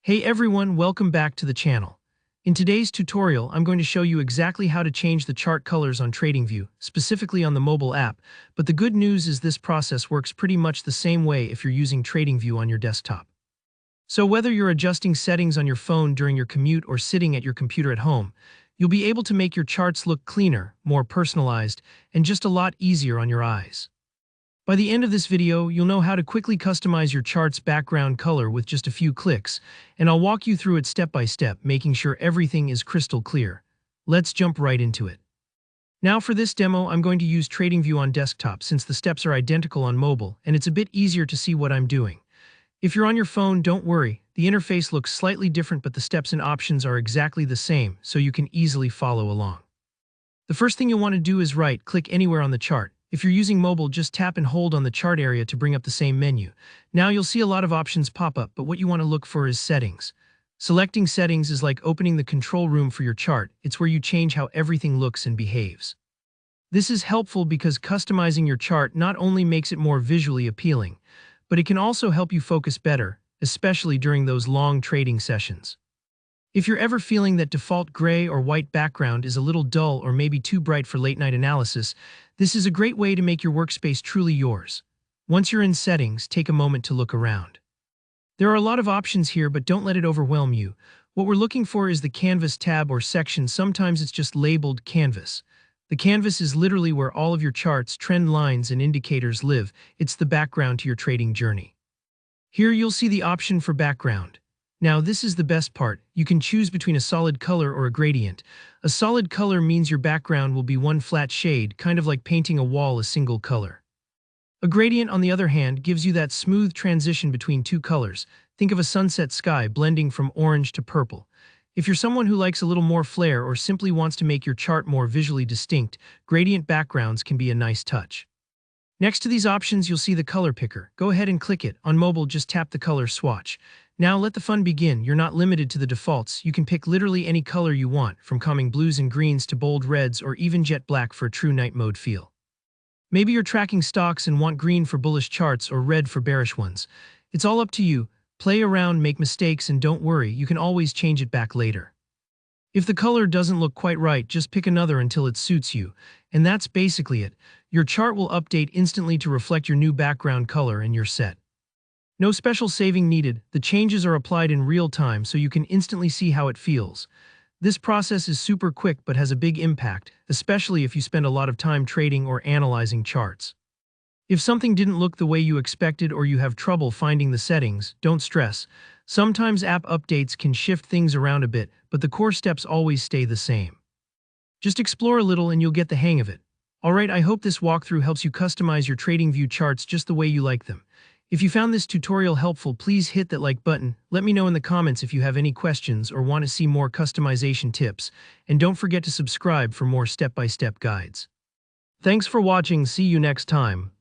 Hey everyone, welcome back to the channel. In today's tutorial, I'm going to show you exactly how to change the chart colors on TradingView, specifically on the mobile app, but the good news is this process works pretty much the same way if you're using TradingView on your desktop. So whether you're adjusting settings on your phone during your commute or sitting at your computer at home, you'll be able to make your charts look cleaner, more personalized, and just a lot easier on your eyes. By the end of this video, you'll know how to quickly customize your chart's background color with just a few clicks, and I'll walk you through it step by step, making sure everything is crystal clear. Let's jump right into it. Now for this demo, I'm going to use TradingView on desktop since the steps are identical on mobile, and it's a bit easier to see what I'm doing. If you're on your phone, don't worry. The interface looks slightly different, but the steps and options are exactly the same, so you can easily follow along. The first thing you'll want to do is right-click anywhere on the chart. If you're using mobile, just tap and hold on the chart area to bring up the same menu. Now you'll see a lot of options pop up, but what you want to look for is settings. Selecting settings is like opening the control room for your chart. It's where you change how everything looks and behaves. This is helpful because customizing your chart not only makes it more visually appealing, but it can also help you focus better, especially during those long trading sessions. If you're ever feeling that default gray or white background is a little dull or maybe too bright for late-night analysis, this is a great way to make your workspace truly yours. Once you're in settings, take a moment to look around. There are a lot of options here, but don't let it overwhelm you. What we're looking for is the Canvas tab or section. Sometimes it's just labeled Canvas. The canvas is literally where all of your charts, trend lines, and indicators live. It's the background to your trading journey. Here you'll see the option for background. Now this is the best part. You can choose between a solid color or a gradient. A solid color means your background will be one flat shade, kind of like painting a wall a single color. A gradient, on the other hand, gives you that smooth transition between two colors. Think of a sunset sky blending from orange to purple. If you're someone who likes a little more flair or simply wants to make your chart more visually distinct, gradient backgrounds can be a nice touch. Next to these options, you'll see the color picker. Go ahead and click it. On mobile, just tap the color swatch. Now let the fun begin. You're not limited to the defaults. You can pick literally any color you want, from calming blues and greens to bold reds or even jet black for a true night mode feel. Maybe you're tracking stocks and want green for bullish charts or red for bearish ones. It's all up to you. Play around, make mistakes, and don't worry, you can always change it back later. If the color doesn't look quite right, just pick another until it suits you. And that's basically it. Your chart will update instantly to reflect your new background color and you're set. No special saving needed. The changes are applied in real time so you can instantly see how it feels. This process is super quick but has a big impact, especially if you spend a lot of time trading or analyzing charts. If something didn't look the way you expected or you have trouble finding the settings, don't stress. Sometimes app updates can shift things around a bit, but the core steps always stay the same. Just explore a little and you'll get the hang of it. Alright, I hope this walkthrough helps you customize your TradingView charts just the way you like them. If you found this tutorial helpful, please hit that like button. Let me know in the comments if you have any questions or want to see more customization tips. And don't forget to subscribe for more step-by-step guides. Thanks for watching. See you next time.